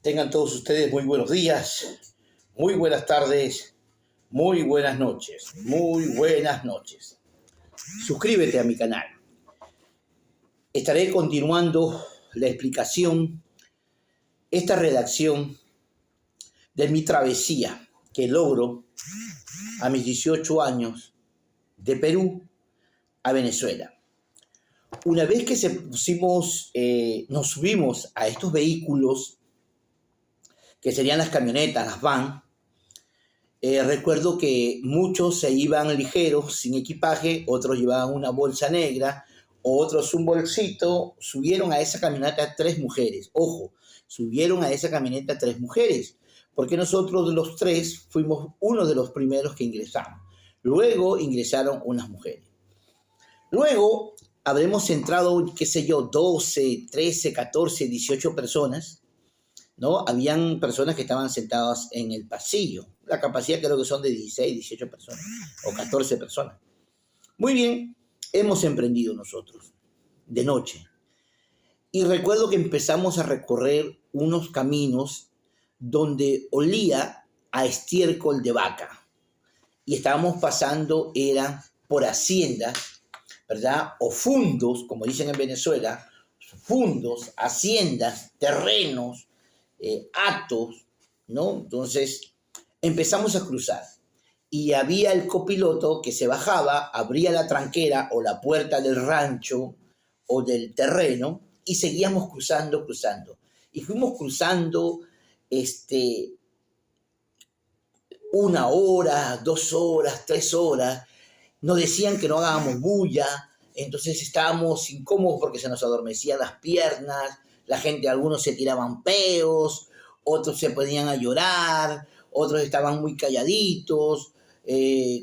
Tengan todos ustedes muy buenos días, muy buenas tardes, muy buenas noches, muy buenas noches. Suscríbete a mi canal. Estaré continuando la explicación, esta redacción de mi travesía que logro a mis 18 años de Perú a Venezuela. Una vez que nos subimos a estos vehículos, que serían las camionetas, las van. Recuerdo que muchos se iban ligeros, sin equipaje, otros llevaban una bolsa negra, otros un bolsito. Subieron a esa camioneta 3 mujeres. Ojo, subieron a esa camioneta 3 mujeres, porque nosotros de los 3 fuimos uno de los primeros que ingresamos. Luego ingresaron unas mujeres. Luego habremos entrado, qué sé yo, 12, 13, 14, 18 personas, ¿no? Habían personas que estaban sentadas en el pasillo. La capacidad creo que son de 16, 18 personas o 14 personas. Muy bien, hemos emprendido nosotros de noche. Y recuerdo que empezamos a recorrer unos caminos donde olía a estiércol de vaca. Y estábamos pasando, era por haciendas, ¿verdad? O fundos, como dicen en Venezuela, fundos, haciendas, terrenos, actos, ¿no? Entonces empezamos a cruzar y había el copiloto que se bajaba, abría la tranquera o la puerta del rancho o del terreno y seguíamos cruzando. Y fuimos cruzando 1 hora, 2 horas, 3 horas. Nos decían que no hagamos bulla, entonces estábamos incómodos porque se nos adormecían las piernas. La gente, algunos se tiraban peos, otros se ponían a llorar, otros estaban muy calladitos.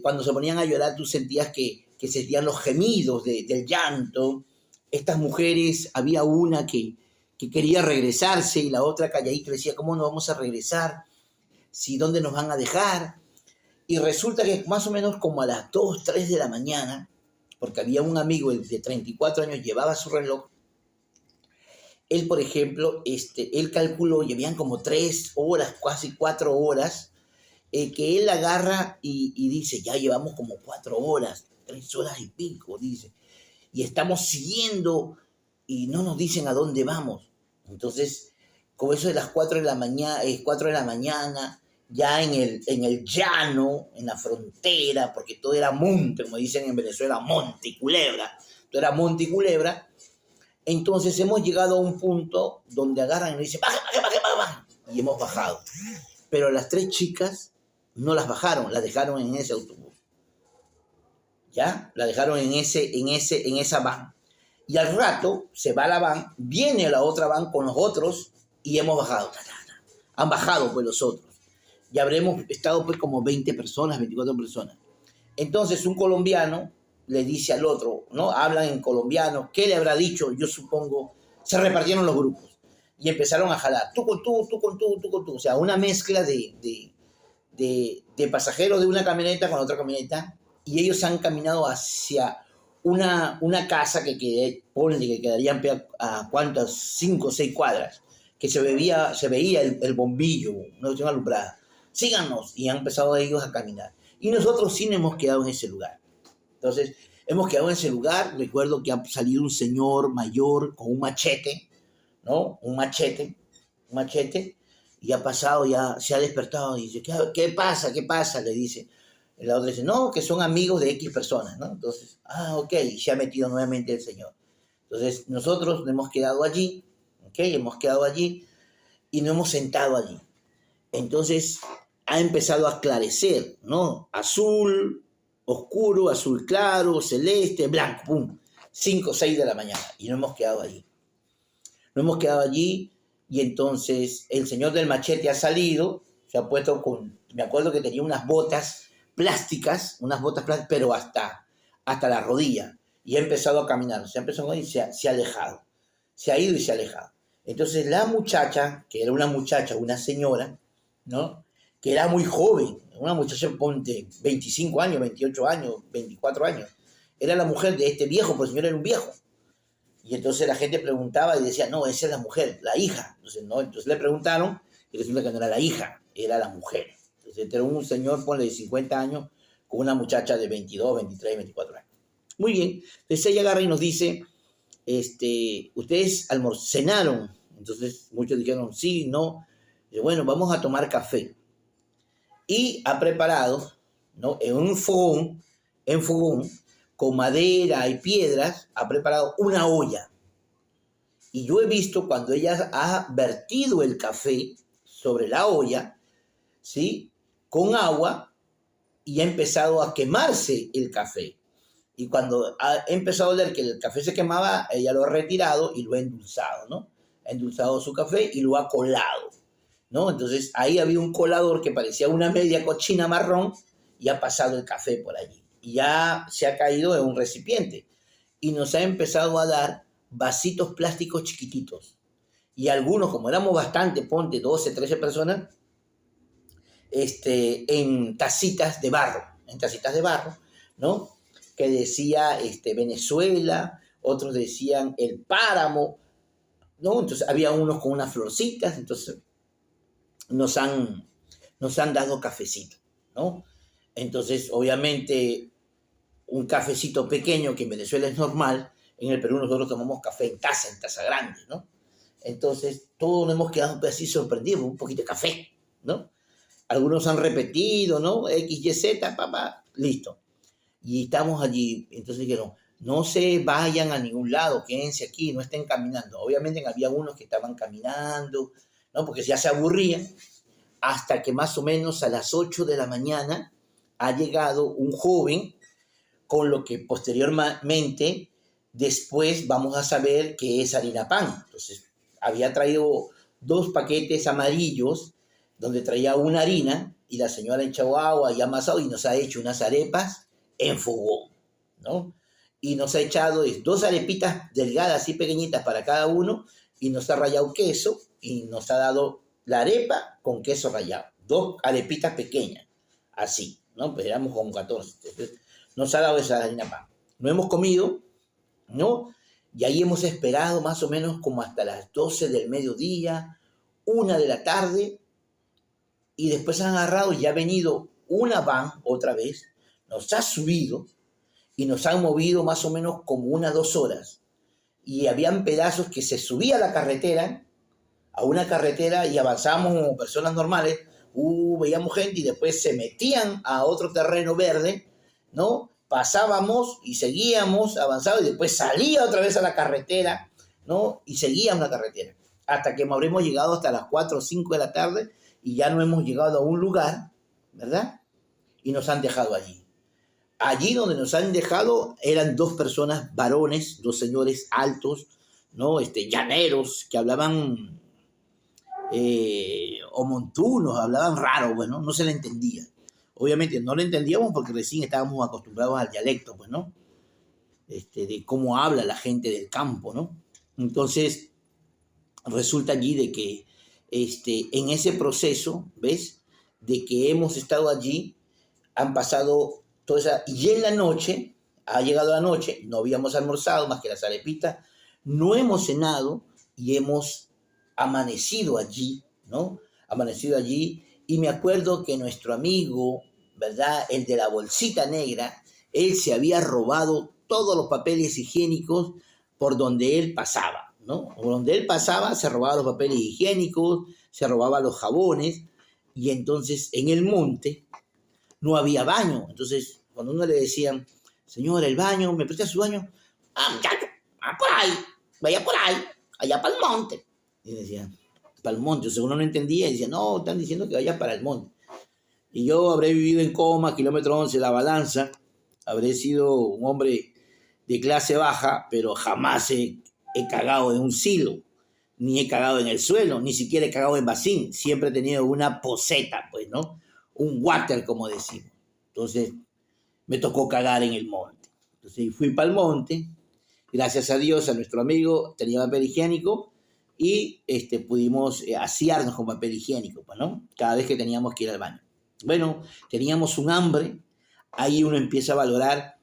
Cuando se ponían a llorar tú sentías que se sentían los gemidos del llanto. Estas mujeres, había una que quería regresarse y la otra calladita decía, ¿cómo nos vamos a regresar? ¿Si dónde nos van a dejar? Y resulta que más o menos como a las 2, 3 de la mañana, porque había un amigo de 34 años, llevaba su reloj. Él, por ejemplo, él calculó, y habían como 3 horas, casi 4 horas, que él agarra y dice, ya llevamos como 4 horas, 3 horas y pico, dice, y estamos siguiendo y no nos dicen a dónde vamos. Entonces, como eso de las 4 de la mañana, ya en el llano, en la frontera, porque todo era monte, como dicen en Venezuela, monte y culebra, todo era monte y culebra. Entonces hemos llegado a un punto donde agarran y nos dicen, baje, y hemos bajado. Pero las 3 chicas no las bajaron, las dejaron en ese autobús. ¿Ya? La dejaron en esa van. Y al rato se va la van, viene la otra van con los otros y hemos bajado. Han bajado pues los otros. Y habremos estado pues como 20 personas, 24 personas. Entonces un colombiano le dice al otro, ¿no? Hablan en colombiano, ¿qué le habrá dicho? Yo supongo, se repartieron los grupos y empezaron a jalar, tú con tú. O sea, una mezcla de pasajeros de una camioneta con otra camioneta, y ellos han caminado hacia una casa que quedarían a cuántas, 5 o 6 cuadras, que se veía el bombillo, una cuestión alumbrada. Síganos, y han empezado ellos a caminar. Y nosotros sí nos hemos quedado en ese lugar. Entonces, hemos quedado en ese lugar. Recuerdo que ha salido un señor mayor con un machete, ¿no? Un machete, y ha pasado, ya se ha despertado y dice, ¿qué pasa? Le dice. La otra dice, no, que son amigos de X personas, ¿no? Entonces, ok, se ha metido nuevamente el señor. Entonces, nosotros nos hemos quedado allí, y nos hemos sentado allí. Entonces, ha empezado a esclarecer, ¿no? Azul oscuro, azul claro, celeste, blanco, pum. 5 o 6 de la mañana. Y nos hemos quedado allí. Y entonces el señor del machete ha salido, se ha puesto me acuerdo que tenía unas botas plásticas, pero hasta la rodilla. Y ha empezado a caminar. Y se ha alejado. Se ha ido y se ha alejado. Entonces la muchacha, que era una señora, ¿no? Que era muy joven, una muchacha, ponte, 25 años, 28 años, 24 años. Era la mujer de este viejo, pues el señor era un viejo. Y entonces la gente preguntaba y decía, no, esa es la mujer, la hija. Entonces, no, entonces le preguntaron y resulta que no era la hija, era la mujer. Entonces era un señor, ponle de 50 años, con una muchacha de 22, 23, 24 años. Muy bien. Entonces ella agarra y nos dice, ustedes cenaron. Entonces muchos dijeron, sí, no. Y bueno, vamos a tomar café. Y ha preparado, ¿no? En fogón, con madera y piedras, ha preparado una olla. Y yo he visto cuando ella ha vertido el café sobre la olla, ¿sí? Con agua, y ha empezado a quemarse el café. Y cuando ha empezado a oler que el café se quemaba, ella lo ha retirado y lo ha endulzado, ¿no? Ha endulzado su café y lo ha colado, ¿no? Entonces ahí había un colador que parecía una media cochina marrón y ha pasado el café por allí. Y ya se ha caído en un recipiente. Y nos ha empezado a dar vasitos plásticos chiquititos. Y algunos, como éramos bastante, ponte 12, 13 personas, en tacitas de barro, ¿no? Que decía Venezuela, otros decían el páramo, ¿no? Entonces había unos con unas florcitas, entonces nos han, nos han dado cafecito, ¿no? Entonces, obviamente, un cafecito pequeño, que en Venezuela es normal, en el Perú nosotros tomamos café en taza grande, ¿no? Entonces, todos nos hemos quedado así sorprendidos, un poquito de café, ¿no? Algunos han repetido, ¿no? X, Y, Z, papá, listo. Y estamos allí, entonces dijeron, no se vayan a ningún lado, quédense aquí, no estén caminando. Obviamente había unos que estaban caminando, ¿no? Porque ya se aburrían, hasta que más o menos a las 8 de la mañana ha llegado un joven con lo que posteriormente, después vamos a saber que es harina pan. Entonces, había traído 2 paquetes amarillos donde traía una harina y la señora ha echado agua y ha amasado y nos ha hecho unas arepas en fogón, ¿no? Y nos ha echado 2 arepitas delgadas y pequeñitas para cada uno y nos ha rallado queso y nos ha dado la arepa con queso rallado. 2 arepitas pequeñas, así, ¿no? Pues éramos como 14. Entonces, nos ha dado esa harina pan. No hemos comido, ¿no? Y ahí hemos esperado más o menos como hasta las 12 del mediodía, 1 de la tarde, y después han agarrado y ha venido una van otra vez, nos ha subido y nos han movido más o menos como 2 horas. Y habían pedazos que se subía a la carretera, a una carretera, y avanzábamos como personas normales, veíamos gente y después se metían a otro terreno verde, ¿no? Pasábamos y seguíamos avanzando y después salía otra vez a la carretera, ¿no? Y seguíamos la carretera. Hasta que habremos llegado hasta las 4 o 5 de la tarde y ya no hemos llegado a un lugar, ¿verdad? Y nos han dejado allí. Allí donde nos han dejado eran 2 personas, varones, 2 señores altos, ¿no? Llaneros, que hablaban o montunos, hablaban raro, bueno, no se le entendía. Obviamente no lo entendíamos porque recién estábamos acostumbrados al dialecto, pues, ¿no? De cómo habla la gente del campo, ¿no? Entonces, resulta allí de que en ese proceso, ¿ves? De que hemos estado allí, han pasado toda esa... Y en la noche, ha llegado la noche, no habíamos almorzado más que las arepitas, no hemos cenado y hemos amanecido allí, ¿no? Amanecido allí. Y me acuerdo que nuestro amigo, ¿verdad? El de la bolsita negra, él se había robado todos los papeles higiénicos por donde él pasaba, ¿no? Por donde él pasaba se robaba los papeles higiénicos, se robaba los jabones, y entonces en el monte no había baño. Entonces, cuando uno le decían, señor, el baño, ¿me presta su baño? Ah, muchacho, por ahí, vaya por ahí, allá para el monte. Y decía, para el monte. O sea, uno no entendía y decía, no, están diciendo que vaya para el monte. Y yo habré vivido en Coma, kilómetro 11, La Balanza, habré sido un hombre de clase baja, pero jamás he cagado en un silo, ni he cagado en el suelo, ni siquiera he cagado en vacín. Siempre he tenido una poseta, pues, ¿no? Un water, como decimos. Entonces, me tocó cagar en el monte. Entonces, fui para el monte. Gracias a Dios, a nuestro amigo tenía papel higiénico y pudimos asearnos con papel higiénico, pues, ¿no? Cada vez que teníamos que ir al baño. Bueno, teníamos un hambre. Ahí uno empieza a valorar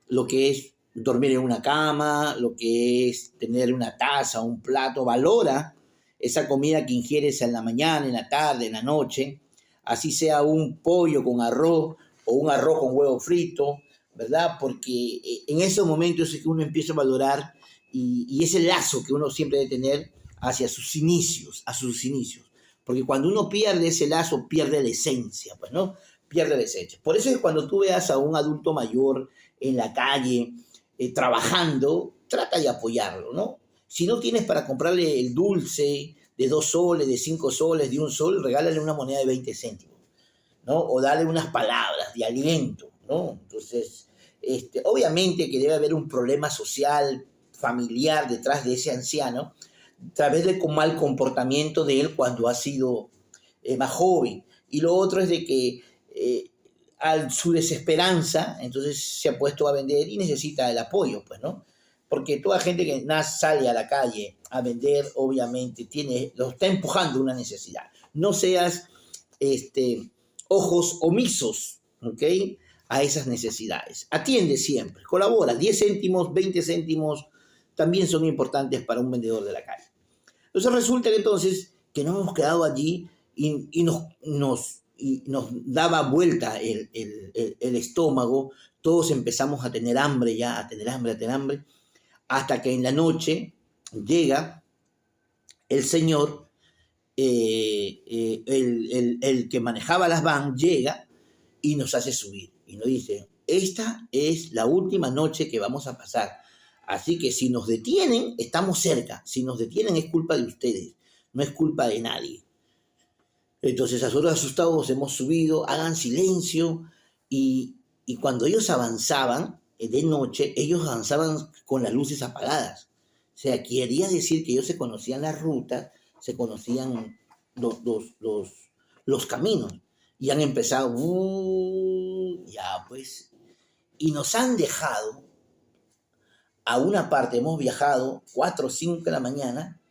lo que es dormir en una cama, lo que es tener una taza, un plato. Valora esa comida que ingieres en la mañana, en la tarde, en la noche, así sea un pollo con arroz o un arroz con huevo frito, ¿verdad? Porque en esos momentos es que uno empieza a valorar y ese lazo que uno siempre debe tener hacia sus inicios, a sus inicios. Porque cuando uno pierde ese lazo, pierde la esencia, pues, ¿no? Pierde la esencia. Por eso es que cuando tú veas a un adulto mayor en la calle, trabajando, trata de apoyarlo, ¿no? Si no tienes para comprarle el dulce de 2 soles, de 5 soles, de 1 sol, regálale una moneda de 20 céntimos, ¿no? O dale unas palabras de aliento, ¿no? Entonces, obviamente que debe haber un problema social, familiar detrás de ese anciano, a través del mal comportamiento de él cuando ha sido más joven. Y lo otro es de que a su desesperanza, entonces se ha puesto a vender y necesita el apoyo, pues, ¿no? Porque toda gente que sale a la calle a vender, obviamente, lo está empujando una necesidad. No seas ojos omisos, ¿ok? A esas necesidades. Atiende siempre, colabora. 10 céntimos, 20 céntimos también son importantes para un vendedor de la calle. Entonces resulta que entonces que nos hemos quedado allí y nos daba vuelta el estómago, todos empezamos a tener hambre ya, a tener hambre, hasta que en la noche llega el señor, el que manejaba las van, llega y nos hace subir y nos dice, esta es la última noche que vamos a pasar. Así que si nos detienen, estamos cerca. Si nos detienen es culpa de ustedes, no es culpa de nadie. Entonces nosotros asustados hemos subido, hagan silencio y cuando ellos avanzaban de noche, ellos avanzaban con las luces apagadas. O sea, quería decir que ellos se conocían las rutas, se conocían los caminos y han empezado, ya pues, y nos han dejado a una parte, hemos viajado 4 o 5 de la mañana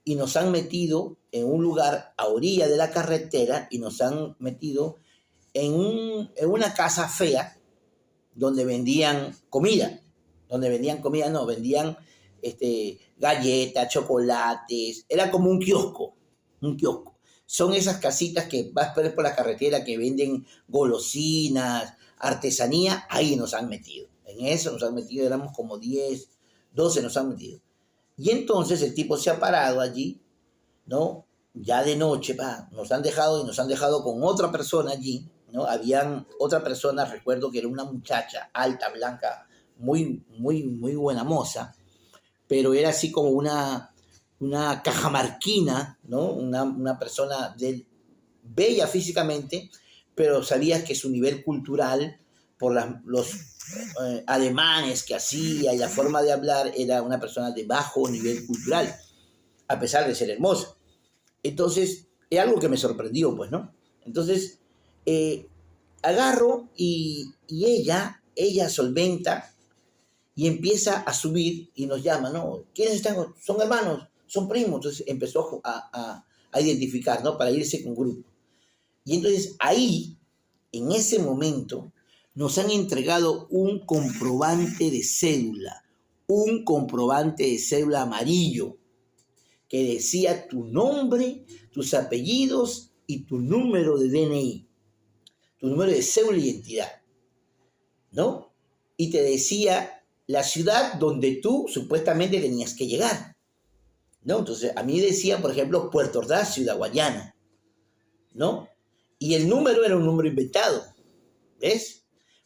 y nos han metido en un lugar a orilla de la carretera y nos han metido en una casa fea donde vendían comida, no, vendían galletas, chocolates, era como un kiosco. Son esas casitas que vas a ver por la carretera que venden golosinas, artesanía, ahí nos han metido. En eso nos han metido, éramos como 10, 12 nos han metido. Y entonces el tipo se ha parado allí, ¿no? Ya de noche, nos han dejado y nos han dejado con otra persona allí, ¿no? Habían otra persona, recuerdo que era una muchacha alta, blanca, muy, muy, muy buena moza, pero era así como una cajamarquina, ¿no? Una persona bella físicamente, pero sabías que su nivel cultural, por los ademanes que hacía y la forma de hablar, era una persona de bajo nivel cultural, a pesar de ser hermosa. Entonces, es algo que me sorprendió, pues, ¿no? Entonces, agarro y ella solventa y empieza a subir y nos llama, ¿no? ¿Quiénes están? Son hermanos, son primos. Entonces empezó a identificar, ¿no? Para irse con grupo. Y entonces ahí, en ese momento, nos han entregado un comprobante de cédula amarillo que decía tu nombre, tus apellidos y tu número de DNI, tu número de cédula de identidad, ¿no? Y te decía la ciudad donde tú supuestamente tenías que llegar, ¿no? Entonces, a mí decía, por ejemplo, Puerto Ordaz, Ciudad Guayana, ¿no? Y el número era un número inventado, ¿ves?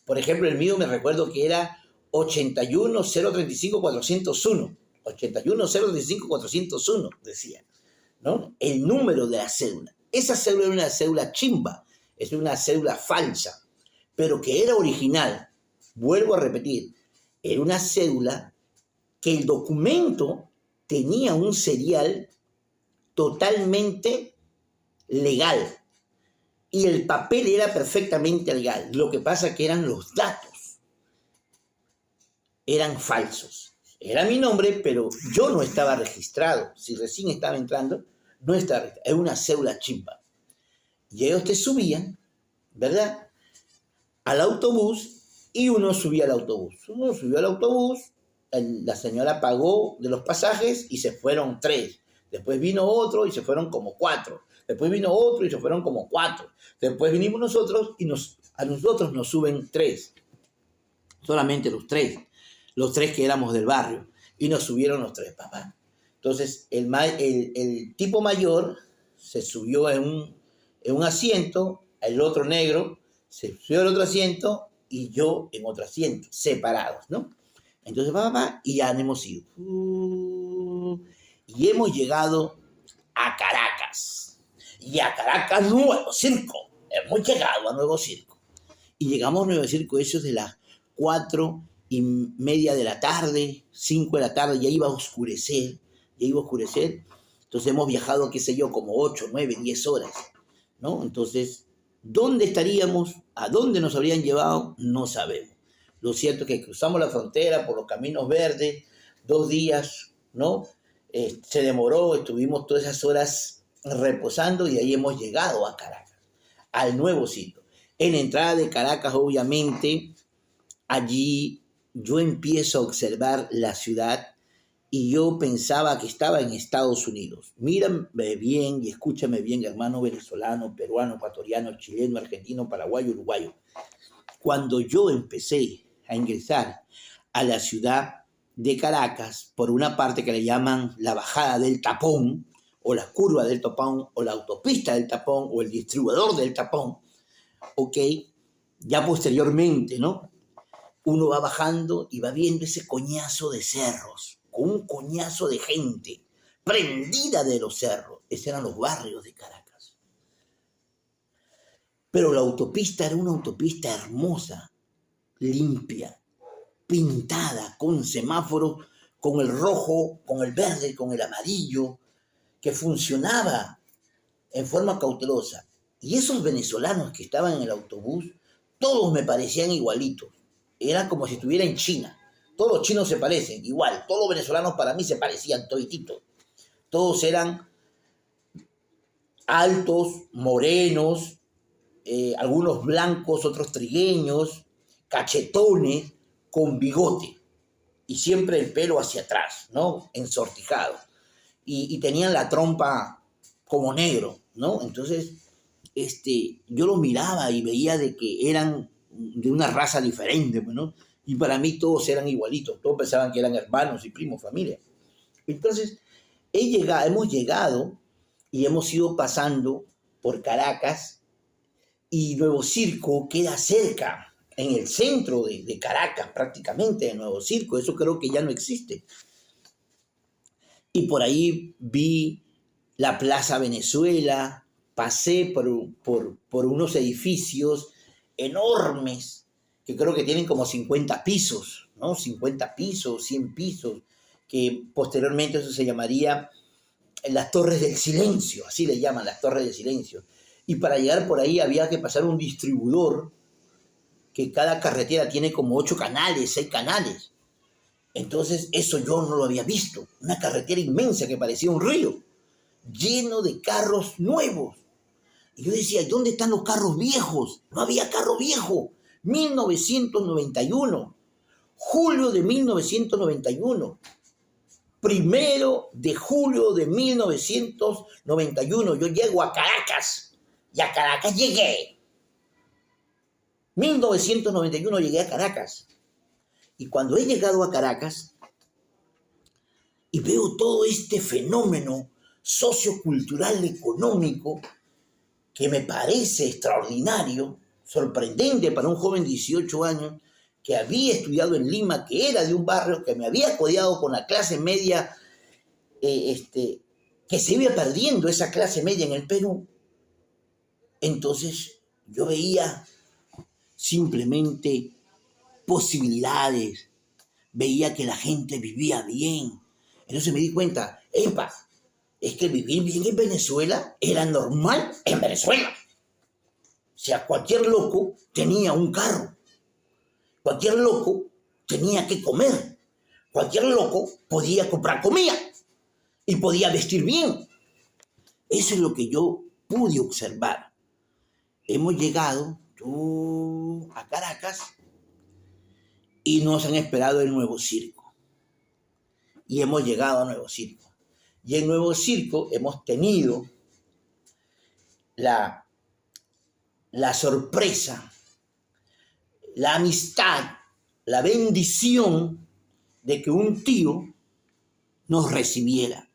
Por ejemplo, el mío me recuerdo que era 81035401. 81035401, decía, ¿no? El número de la cédula. Esa cédula era una cédula chimba, es una cédula falsa, pero que era original. Vuelvo a repetir, era una cédula que el documento tenía un serial totalmente legal y el papel era perfectamente legal. Lo que pasa que eran los datos, eran falsos. Era mi nombre, pero yo no estaba registrado. Si recién estaba entrando, no estaba registrado. Era una cédula chimba. Y ellos te subían, ¿verdad?, al autobús y uno subía al autobús. Uno subió al autobús, la señora pagó de los pasajes y se fueron 3. Después vino otro y se fueron como 4. Después vino otro y se fueron como 4. Después vinimos nosotros y a nosotros nos suben 3. Solamente los 3. Los 3 que éramos del barrio. Y nos subieron los 3, papá. Entonces el tipo mayor se subió en un asiento, el otro negro se subió al otro asiento y yo en otro asiento, separados, ¿no? Entonces, papá, y ya hemos ido. Y hemos llegado a Caracas. Y a Caracas, Nuevo Circo. Hemos llegado a Nuevo Circo. Y llegamos a Nuevo Circo, eso es de las 4:30 de la tarde, 5 de la tarde, ya iba a oscurecer. Entonces hemos viajado, qué sé yo, como 8, 9, 10 horas, ¿no? Entonces, ¿dónde estaríamos? ¿A dónde nos habrían llevado? No sabemos. Lo cierto es que cruzamos la frontera por los caminos verdes, 2 días, ¿no? Se demoró, estuvimos todas esas horas reposando y ahí hemos llegado a Caracas, al nuevo sitio. En la entrada de Caracas, obviamente, allí yo empiezo a observar la ciudad y yo pensaba que estaba en Estados Unidos. Mírame bien y escúchame bien, hermano venezolano, peruano, ecuatoriano, chileno, argentino, paraguayo, uruguayo. Cuando yo empecé a ingresar a la ciudad de Caracas, por una parte que le llaman la bajada del Tapón, o la curva del Tapón, o la autopista del Tapón, o el distribuidor del Tapón, ¿ok? Ya posteriormente, ¿no? Uno va bajando y va viendo ese coñazo de cerros, con un coñazo de gente prendida de los cerros. Esos eran los barrios de Caracas. Pero la autopista era una autopista hermosa, limpia, pintada, con semáforos, con el rojo, con el verde, con el amarillo, que funcionaba en forma cautelosa. Y esos venezolanos que estaban en el autobús, todos me parecían igualitos. Era como si estuviera en China. Todos los chinos se parecen, igual. Todos los venezolanos para mí se parecían todititos. Todos eran altos, morenos, algunos blancos, otros trigueños, cachetones, con bigote. Y siempre el pelo hacia atrás, ¿no? Ensortijado. Y tenían la trompa como negro, ¿no? Entonces, yo los miraba y veía de que eran de una raza diferente, ¿no? Y para mí todos eran igualitos, todos pensaban que eran hermanos y primos, familia. Entonces, hemos llegado y hemos ido pasando por Caracas y Nuevo Circo queda cerca, en el centro de Caracas prácticamente, de Nuevo Circo, eso creo que ya no existe. Y por ahí vi la Plaza Venezuela, pasé por unos edificios enormes, que creo que tienen como 50 pisos, ¿no? 50 pisos, 100 pisos, que posteriormente eso se llamaría las Torres del Silencio, así le llaman, las Torres del Silencio. Y para llegar por ahí había que pasar un distribuidor, que cada carretera tiene como 8 canales, 6 canales. Entonces eso yo no lo había visto, una carretera inmensa que parecía un río, lleno de carros nuevos. Y yo decía, ¿dónde están los carros viejos? No había carro viejo. 1991, julio de 1991, 1 de julio de 1991, yo llego a Caracas y a Caracas llegué. 1991 llegué a Caracas. Y cuando he llegado a Caracas y veo todo este fenómeno sociocultural económico que me parece extraordinario, sorprendente para un joven de 18 años que había estudiado en Lima, que era de un barrio, que me había codeado con la clase media, que se iba perdiendo esa clase media en el Perú. Entonces yo veía simplemente posibilidades, veía que la gente vivía bien. Entonces me di cuenta, ¡epa! Es que vivir bien en Venezuela era normal en Venezuela. O sea, cualquier loco tenía un carro. Cualquier loco tenía que comer. Cualquier loco podía comprar comida y podía vestir bien. Eso es lo que yo pude observar. Hemos llegado a Caracas y nos han esperado el Nuevo Circo. Y hemos llegado a Nuevo Circo. Y en Nuevo Circo hemos tenido la sorpresa, la amistad, la bendición de que un tío nos recibiera.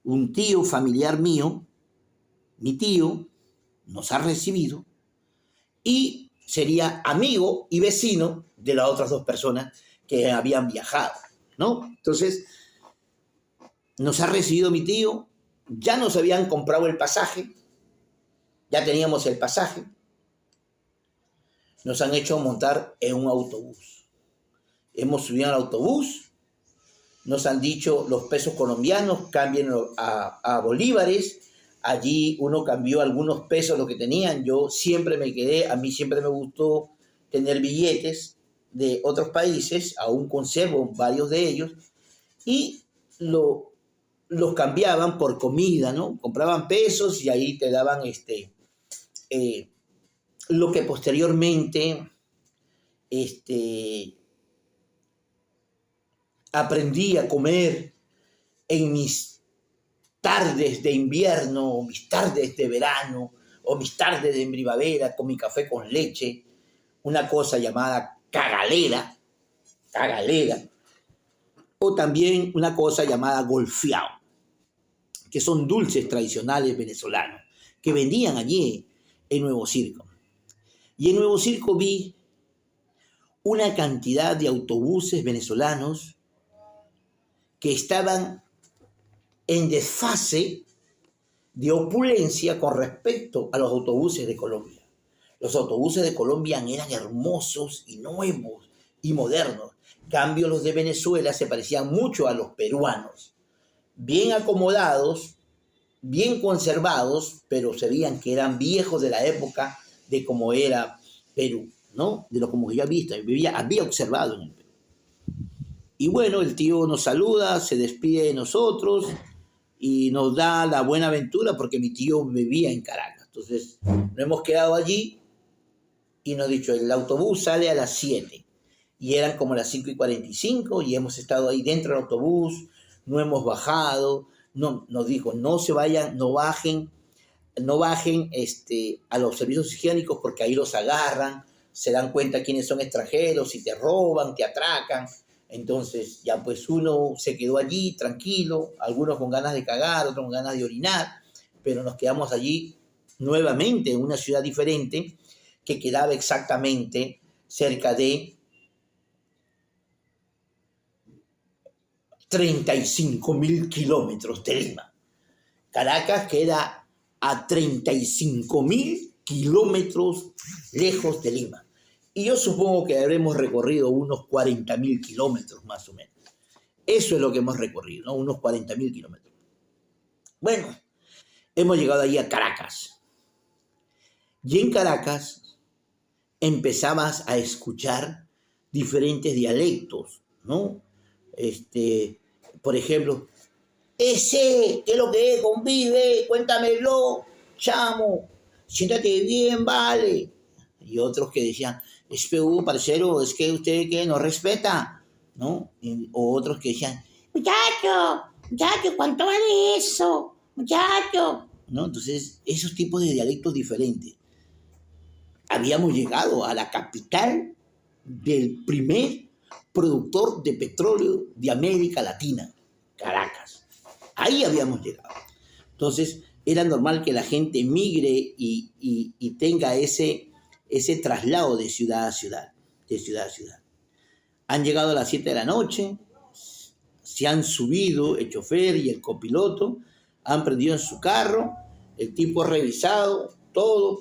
Un tío familiar mío, mi tío, nos ha recibido y sería amigo y vecino de las otras dos personas que habían viajado, ¿no? Entonces, nos ha recibido mi tío, ya nos habían comprado el pasaje, ya teníamos el pasaje, nos han hecho montar en un autobús. Hemos subido al autobús, nos han dicho los pesos colombianos, cámbienlo a bolívares. Allí uno cambió algunos pesos, lo que tenían. Yo siempre me quedé, a mí siempre me gustó tener billetes de otros países, aún conservo varios de ellos, y los cambiaban por comida, ¿no? Compraban pesos y ahí te daban lo que posteriormente aprendí a comer en mis tardes de invierno, o mis tardes de verano, o mis tardes de primavera con mi café con leche, una cosa llamada cagalera, o también una cosa llamada golfeado, que son dulces tradicionales venezolanos, que vendían allí en Nuevo Circo. Y en Nuevo Circo vi una cantidad de autobuses venezolanos que estaban en desfase de opulencia con respecto a los autobuses de Colombia. Los autobuses de Colombia eran hermosos y nuevos y modernos. En cambio, los de Venezuela se parecían mucho a los peruanos. Bien acomodados, bien conservados, pero se veían que eran viejos de la época de cómo era Perú, ¿no? De lo como yo había observado en el Perú. Y bueno, el tío nos saluda, se despide de nosotros y nos da la buena aventura porque mi tío vivía en Caracas. Entonces, nos hemos quedado allí y nos ha dicho, el autobús sale a las 7. Y eran como las 5:45 y hemos estado ahí dentro del autobús, no hemos bajado, no, nos dijo, no se vayan, no bajen a los servicios higiénicos porque ahí los agarran, se dan cuenta quiénes son extranjeros y te roban, te atracan. Entonces ya pues uno se quedó allí tranquilo, algunos con ganas de cagar, otros con ganas de orinar, pero nos quedamos allí nuevamente en una ciudad diferente que quedaba exactamente cerca de 35.000 kilómetros de Lima. Caracas queda a 35.000 kilómetros lejos de Lima. Y yo supongo que habremos recorrido unos 40.000 kilómetros más o menos. Eso es lo que hemos recorrido, ¿no? Unos 40.000 kilómetros. Bueno, hemos llegado allí a Caracas. Y en Caracas empezabas a escuchar diferentes dialectos, ¿no? Por ejemplo, ese, ¿qué es lo que es? Convive, cuéntamelo, chamo, siéntate bien, vale. Y otros que decían, parcero, es que usted que no respeta, ¿no? O otros que decían, muchacho, ¿cuánto vale eso? Muchacho, ¿no? Entonces, esos tipos de dialectos diferentes. Habíamos llegado a la capital del primer productor de petróleo de América Latina, Caracas. Ahí habíamos llegado. Entonces, era normal que la gente migre y tenga ese traslado de ciudad a ciudad, Han llegado a las 7 de la noche, se han subido el chofer y el copiloto, han prendido en su carro, el tipo ha revisado todo,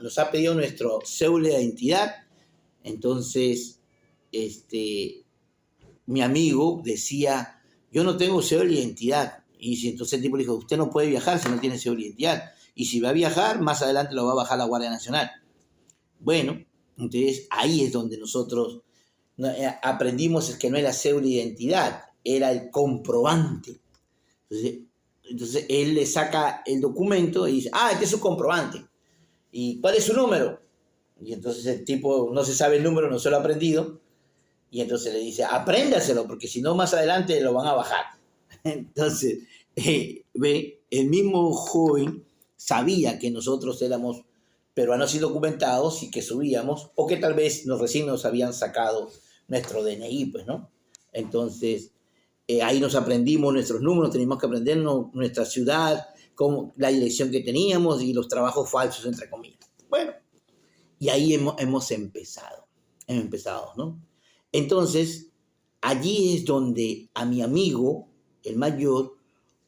nos ha pedido nuestro cédula de identidad. Entonces, mi amigo decía, yo no tengo cédula de identidad. Y entonces el tipo le dijo, usted no puede viajar si no tiene cédula de identidad. Y si va a viajar, más adelante lo va a bajar la Guardia Nacional. Bueno, entonces ahí es donde nosotros aprendimos que no era cédula de identidad, era el comprobante. Entonces él le saca el documento y dice, este es su comprobante. ¿Y cuál es su número? Y entonces el tipo no se sabe el número, no se lo ha aprendido. Y entonces le dice, apréndaselo, porque si no más adelante lo van a bajar. Entonces, ve, el mismo joven sabía que nosotros éramos peruanos indocumentados y que subíamos, o que tal vez recién nos habían sacado nuestro DNI, pues, ¿no? Entonces, ahí nos aprendimos nuestros números, teníamos que aprendernos nuestra ciudad, la dirección que teníamos y los trabajos falsos, entre comillas. Bueno, y ahí hemos empezado, ¿no? Entonces, allí es donde a mi amigo, el mayor,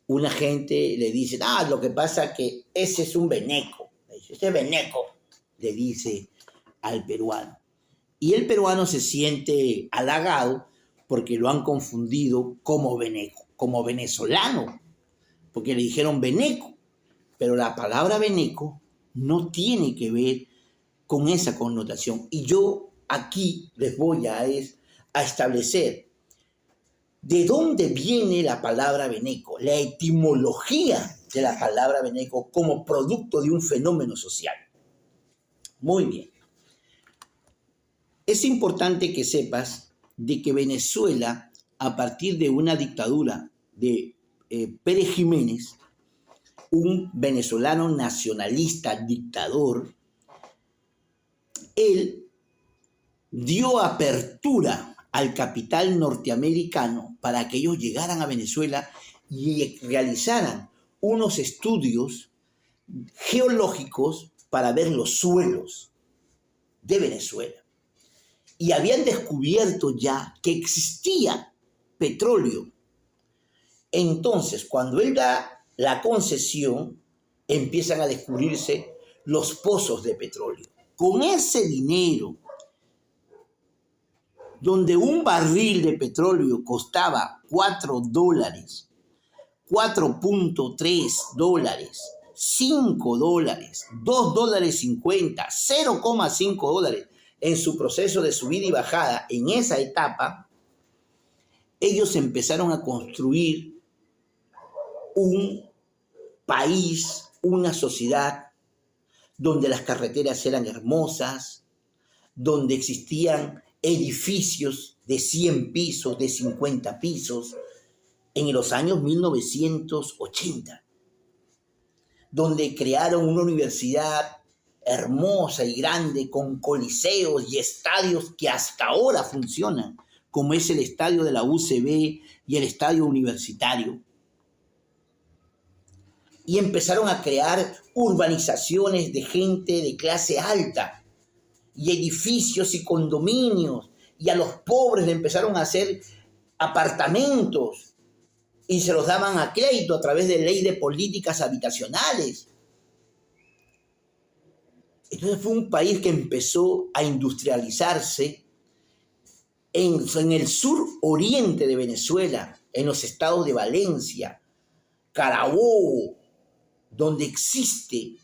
una gente le dice, lo que pasa es que ese es un veneco. Ese veneco, le dice al peruano. Y el peruano se siente halagado porque lo han confundido como veneco, como venezolano, porque le dijeron veneco. Pero la palabra veneco no tiene que ver con esa connotación. Y yo aquí les voy a establecer de dónde viene la palabra veneco, la etimología de la palabra veneco como producto de un fenómeno social. Muy bien. Es importante que sepas de que Venezuela, a partir de una dictadura de Pérez Jiménez, un venezolano nacionalista dictador, él dio apertura al capital norteamericano para que ellos llegaran a Venezuela y realizaran unos estudios geológicos para ver los suelos de Venezuela. Y habían descubierto ya que existía petróleo. Entonces, cuando él da la concesión, empiezan a descubrirse los pozos de petróleo. Con ese dinero, donde un barril de petróleo costaba $4, $4.3, $5, $2.50, $0.5 en su proceso de subida y bajada, en esa etapa, ellos empezaron a construir un país, una sociedad donde las carreteras eran hermosas, donde existían edificios de 100 pisos, de 50 pisos, en los años 1980, donde crearon una universidad hermosa y grande con coliseos y estadios que hasta ahora funcionan, como es el estadio de la UCB y el estadio universitario. Y empezaron a crear urbanizaciones de gente de clase alta y edificios y condominios, y a los pobres le empezaron a hacer apartamentos y se los daban a crédito a través de ley de políticas habitacionales. Entonces fue un país que empezó a industrializarse en el sur oriente de Venezuela, en los estados de Valencia, Carabobo, donde existe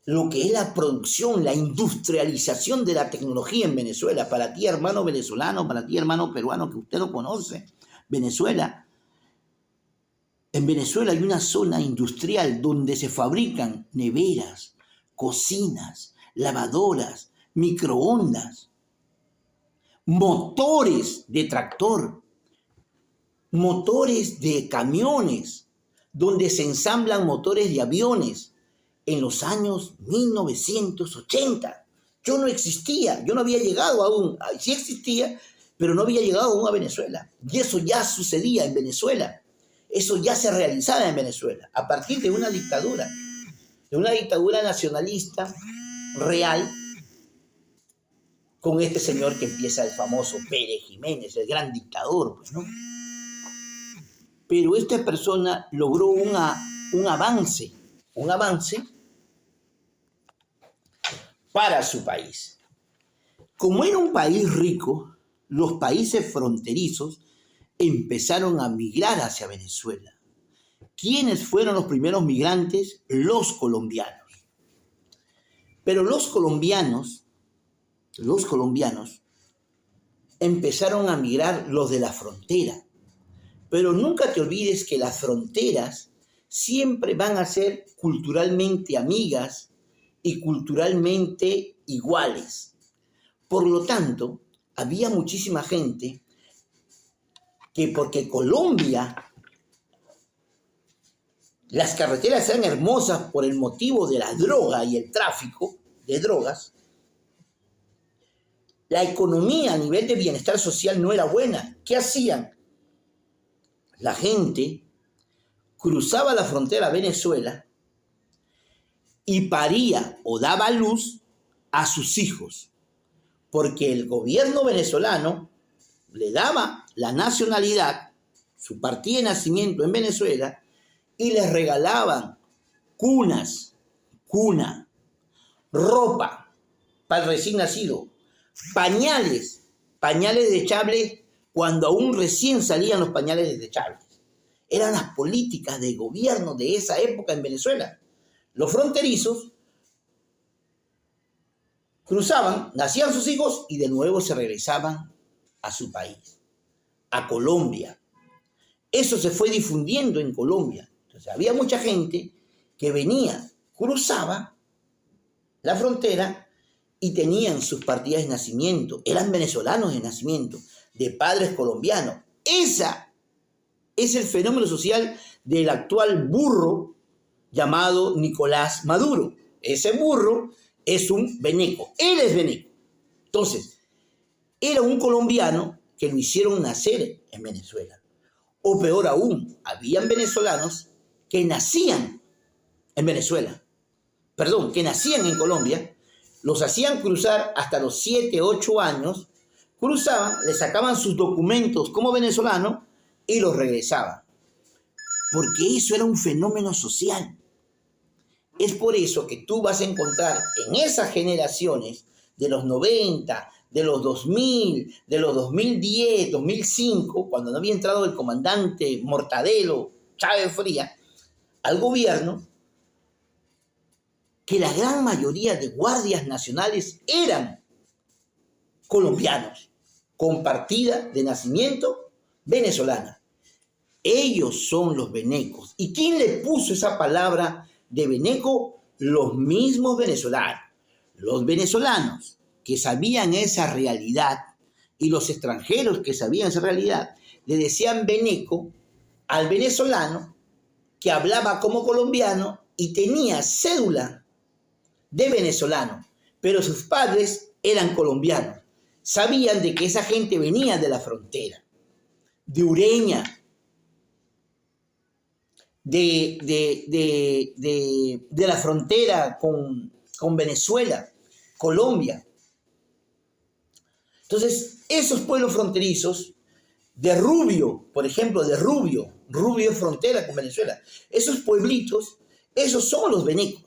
lo que es la producción, la industrialización de la tecnología en Venezuela. Para ti, hermano venezolano, para ti, hermano peruano, que usted no conoce, Venezuela. En Venezuela hay una zona industrial donde se fabrican neveras, cocinas, lavadoras, microondas, motores de tractor, motores de camiones, donde se ensamblan motores de aviones en los años 1980. Yo no existía, yo no había llegado aún, sí existía, pero no había llegado aún a Venezuela. Y eso ya sucedía en Venezuela, eso ya se realizaba en Venezuela, a partir de una dictadura nacionalista real, con este señor que empieza, el famoso Pérez Jiménez, el gran dictador, pues, ¿no? Pero esta persona logró un avance para su país. Como era un país rico, los países fronterizos empezaron a migrar hacia Venezuela. ¿Quiénes fueron los primeros migrantes? Los colombianos. Pero los colombianos empezaron a migrar los de la frontera. Pero nunca te olvides que las fronteras siempre van a ser culturalmente amigas y culturalmente iguales. Por lo tanto, había muchísima gente que porque Colombia, las carreteras eran hermosas por el motivo de la droga y el tráfico de drogas, la economía a nivel de bienestar social no era buena. ¿Qué hacían? La gente cruzaba la frontera a Venezuela y paría o daba a luz a sus hijos, porque el gobierno venezolano le daba la nacionalidad, su partida de nacimiento en Venezuela, y les regalaban cuna, ropa para el recién nacido, pañales desechables cuando aún recién salían los pañales desechables. Eran las políticas de gobierno de esa época en Venezuela. Los fronterizos cruzaban, nacían sus hijos y de nuevo se regresaban a su país, a Colombia. Eso se fue difundiendo en Colombia. Entonces había mucha gente que venía, cruzaba la frontera y tenían sus partidas de nacimiento. Eran venezolanos de nacimiento, de padres colombianos. Esa es el fenómeno social del actual burro llamado Nicolás Maduro. Ese burro es un veneco. Él es veneco. Entonces, era un colombiano que lo hicieron nacer en Venezuela. O peor aún, habían venezolanos que nacían en Venezuela. Perdón, que nacían en Colombia, los hacían cruzar hasta los 7, 8 años, cruzaban, le sacaban sus documentos como venezolanos y los regresaban. Porque eso era un fenómeno social. Es por eso que tú vas a encontrar en esas generaciones de los 90, de los 2000, de los 2010, 2005, cuando no había entrado el comandante Mortadelo Chávez Fría al gobierno, que la gran mayoría de guardias nacionales eran colombianos, con partida de nacimiento venezolana. Ellos son los venecos. ¿Y quién le puso esa palabra de veneco? Los mismos venezolanos. Los venezolanos que sabían esa realidad y los extranjeros que sabían esa realidad le decían veneco al venezolano que hablaba como colombiano y tenía cédula de venezolano, pero sus padres eran colombianos. Sabían de que esa gente venía de la frontera, de Ureña, de la frontera con Venezuela, Colombia. Entonces, esos pueblos fronterizos de Rubio, por ejemplo, Rubio es frontera con Venezuela. Esos pueblitos, esos son los venecos.